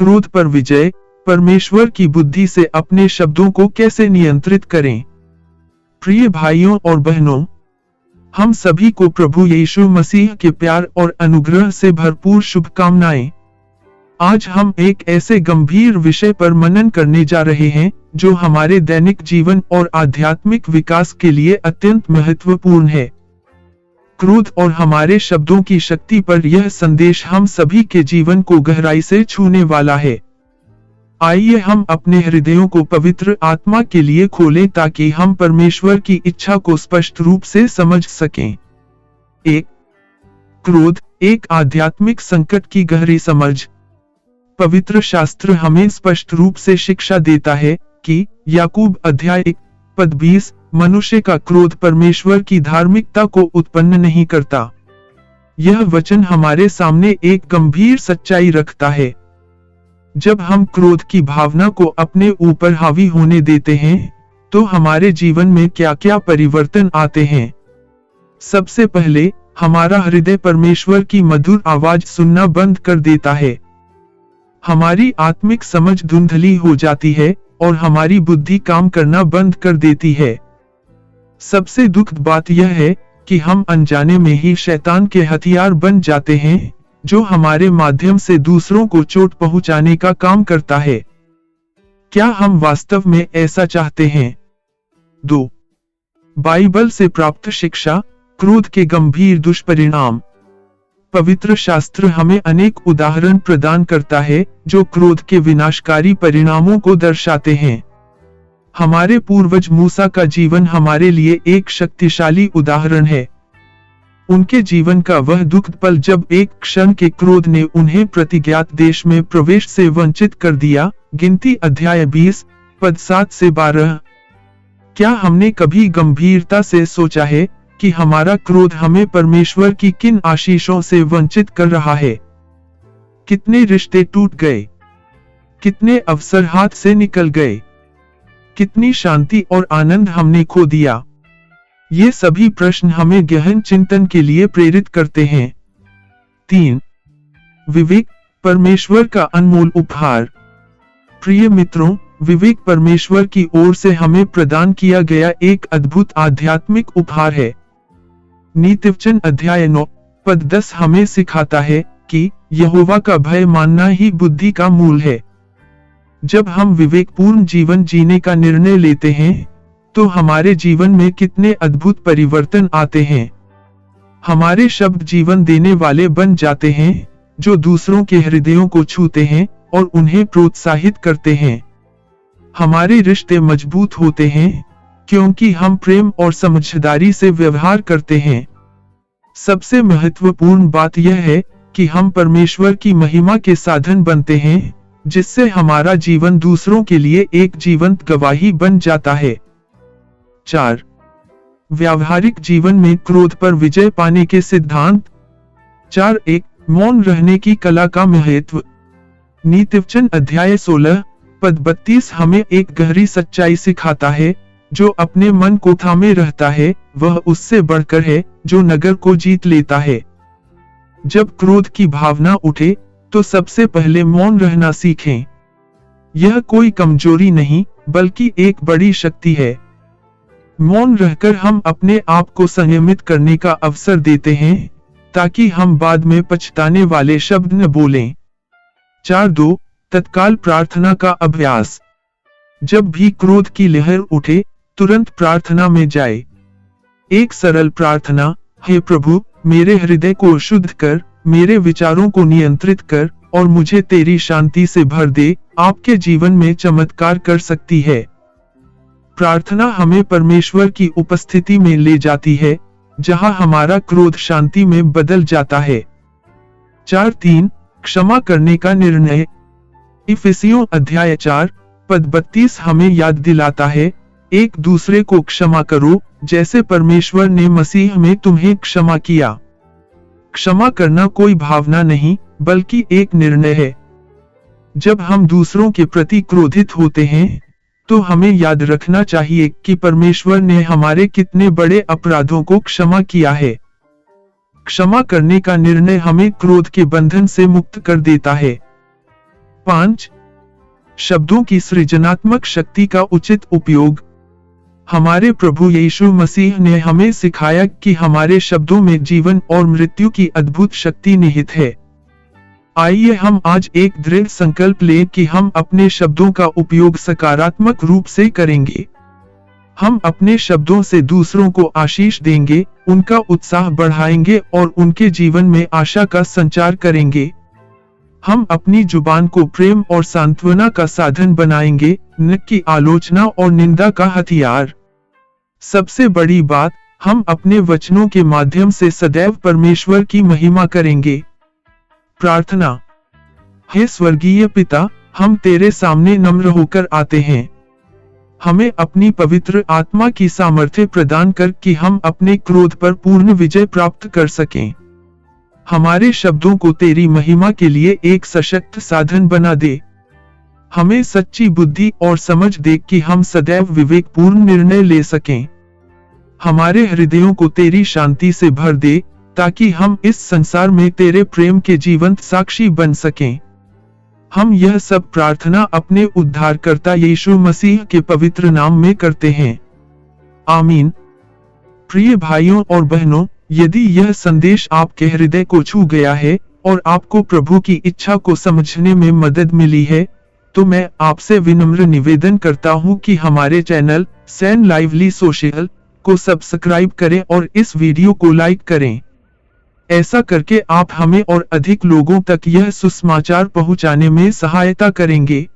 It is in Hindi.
क्रोध पर विजय, परमेश्वर की बुद्धि से अपने शब्दों को कैसे नियंत्रित करें। प्रिय भाइयों और बहनों, हम सभी को प्रभु यीशु मसीह के प्यार और अनुग्रह से भरपूर शुभकामनाएं। आज हम एक ऐसे गंभीर विषय पर मनन करने जा रहे हैं जो हमारे दैनिक जीवन और आध्यात्मिक विकास के लिए अत्यंत महत्वपूर्ण है। क्रोध और हमारे शब्दों की शक्ति पर यह संदेश हम सभी के जीवन को गहराई से छूने वाला है। आइए हम अपने हृदयों को पवित्र आत्मा के लिए खोलें ताकि हम परमेश्वर की इच्छा को स्पष्ट रूप से समझ सकें। 1. क्रोध, एक आध्यात्मिक संकट की गहरी समझ। पवित्र शास्त्र हमें स्पष्ट रूप से शिक्षा देता है कि याकूब अध्याय 1 पद 20, मनुष्य का क्रोध परमेश्वर की धार्मिकता को उत्पन्न नहीं करता। यह वचन हमारे सामने एक गंभीर सच्चाई रखता है। जब हम क्रोध की भावना को अपने ऊपर हावी होने देते हैं, तो हमारे जीवन में क्या क्या परिवर्तन आते हैं। सबसे पहले, हमारा हृदय परमेश्वर की मधुर आवाज सुनना बंद कर देता है। हमारी आत्मिक समझ धुंधली हो जाती है और हमारी बुद्धि काम करना बंद कर देती है। सबसे दुखद बात यह है कि हम अनजाने में ही शैतान के हथियार बन जाते हैं, जो हमारे माध्यम से दूसरों को चोट पहुंचाने का काम करता है। क्या हम वास्तव में ऐसा चाहते हैं? 2. बाइबल से प्राप्त शिक्षा, क्रोध के गंभीर दुष्परिणाम। पवित्र शास्त्र हमें अनेक उदाहरण प्रदान करता है जो क्रोध के विनाशकारी परिणामों को दर्शाते हैं। हमारे पूर्वज मूसा का जीवन हमारे लिए एक शक्तिशाली उदाहरण है। उनके जीवन का वह दुखद पल जब एक क्षण के क्रोध ने उन्हें प्रतिज्ञात देश में प्रवेश से वंचित कर दिया। गिनती अध्याय 20 पद 7 से 12। क्या हमने कभी गंभीरता से सोचा है कि हमारा क्रोध हमें परमेश्वर की किन आशीषों से वंचित कर रहा है? कितने रिश्ते टूट गए, कितने अवसर हाथ से निकल गए, कितनी शांति और आनंद हमने खो दिया। ये सभी प्रश्न हमें गहन चिंतन के लिए प्रेरित करते हैं। 3. विवेक, परमेश्वर का अनमोल उपहार। प्रिय मित्रों, विवेक परमेश्वर की ओर से हमें प्रदान किया गया एक अद्भुत आध्यात्मिक उपहार है। नीतिवचन अध्याय 9 पद 10 हमें सिखाता है कि यहोवा का भय मानना ही बुद्धि का मूल है। जब हम विवेकपूर्ण जीवन जीने का निर्णय लेते हैं, तो हमारे जीवन में कितने अद्भुत परिवर्तन आते हैं। हमारे शब्द जीवन देने वाले बन जाते हैं, जो दूसरों के हृदयों को छूते हैं और उन्हें प्रोत्साहित करते हैं। हमारे रिश्ते मजबूत होते हैं क्योंकि हम प्रेम और समझदारी से व्यवहार करते हैं। सबसे महत्वपूर्ण बात यह है कि हम परमेश्वर की महिमा के साधन बनते हैं, जिससे हमारा जीवन दूसरों के लिए एक जीवंत गवाही बन जाता है। 4. व्यावहारिक जीवन में क्रोध पर विजय पाने के सिद्धांत। 4.1 मौन रहने की कला का महत्व। नीतिवचन अध्याय 16 पद 32 हमें एक गहरी सच्चाई सिखाता है, जो अपने मन को थामे रहता है वह उससे बढ़कर है जो नगर को जीत लेता है। जब क्रोध की भावना उठे तो सबसे पहले मौन रहना सीखें। यह कोई कमजोरी नहीं बल्कि एक बड़ी शक्ति है। मौन रहकर हम अपने आप को संयमित करने का अवसर देते हैं ताकि हम बाद में पछताने वाले शब्द न बोलें। 4.2 तत्काल प्रार्थना का अभ्यास। जब भी क्रोध की लहर उठे, तुरंत प्रार्थना में जाए। एक सरल प्रार्थना, हे प्रभु, मेरे हृदय को शुद्ध कर, मेरे विचारों को नियंत्रित कर और मुझे तेरी शांति से भर दे, आपके जीवन में चमत्कार कर सकती है। प्रार्थना हमें परमेश्वर की उपस्थिति में ले जाती है, जहां हमारा क्रोध शांति में बदल जाता है। 4.3 क्षमा करने का निर्णय। इफिसियों अध्याय 4 पद 32 हमें याद दिलाता है, एक दूसरे को क्षमा करो जैसे परमेश्वर ने मसीह में तुम्हें क्षमा किया। क्षमा करना कोई भावना नहीं बल्कि एक निर्णय है। जब हम दूसरों के प्रति क्रोधित होते हैं, तो हमें याद रखना चाहिए कि परमेश्वर ने हमारे कितने बड़े अपराधों को क्षमा किया है। क्षमा करने का निर्णय हमें क्रोध के बंधन से मुक्त कर देता है। 5. शब्दों की सृजनात्मक शक्ति का उचित उपयोग। हमारे प्रभु यीशु मसीह ने हमें सिखाया कि हमारे शब्दों में जीवन और मृत्यु की अद्भुत शक्ति निहित है। आइए हम आज एक दृढ़ संकल्प लें कि हम अपने शब्दों का उपयोग सकारात्मक रूप से करेंगे। हम अपने शब्दों से दूसरों को आशीष देंगे, उनका उत्साह बढ़ाएंगे और उनके जीवन में आशा का संचार करेंगे। हम अपनी जुबान को प्रेम और सांत्वना का साधन बनाएंगे, न कि आलोचना और निंदा का हथियार। सबसे बड़ी बात, हम अपने वचनों के माध्यम से सदैव परमेश्वर की महिमा करेंगे। प्रार्थना। हे स्वर्गीय पिता, हम तेरे सामने नम्र होकर आते हैं। हमें अपनी पवित्र आत्मा की सामर्थ्य प्रदान कर कि हम अपने क्रोध पर पूर्ण विजय प्राप्त कर सकें। हमारे शब्दों को तेरी महिमा के लिए एक सशक्त साधन बना दे। हमें सच्ची बुद्धि और समझ दे कि हम सदैव विवेकपूर्ण निर्णय ले सकें। हमारे हृदयों को तेरी शांति से भर दे, ताकि हम इस संसार में तेरे प्रेम के जीवंत साक्षी बन सकें। हम यह सब प्रार्थना अपने उद्धारकर्ता यीशु मसीह के पवित्र नाम में करते हैं। आमीन। प्रिय भाइयों और बहनों, यदि यह संदेश आपके हृदय को छू गया है और आपको प्रभु की इच्छा को समझने में मदद मिली है, तो मैं आपसे विनम्र निवेदन करता हूं कि हमारे चैनल सैन लाइवली सोशल को सब्सक्राइब करें और इस वीडियो को लाइक करें। ऐसा करके आप हमें और अधिक लोगों तक यह सुसमाचार पहुंचाने में सहायता करेंगे।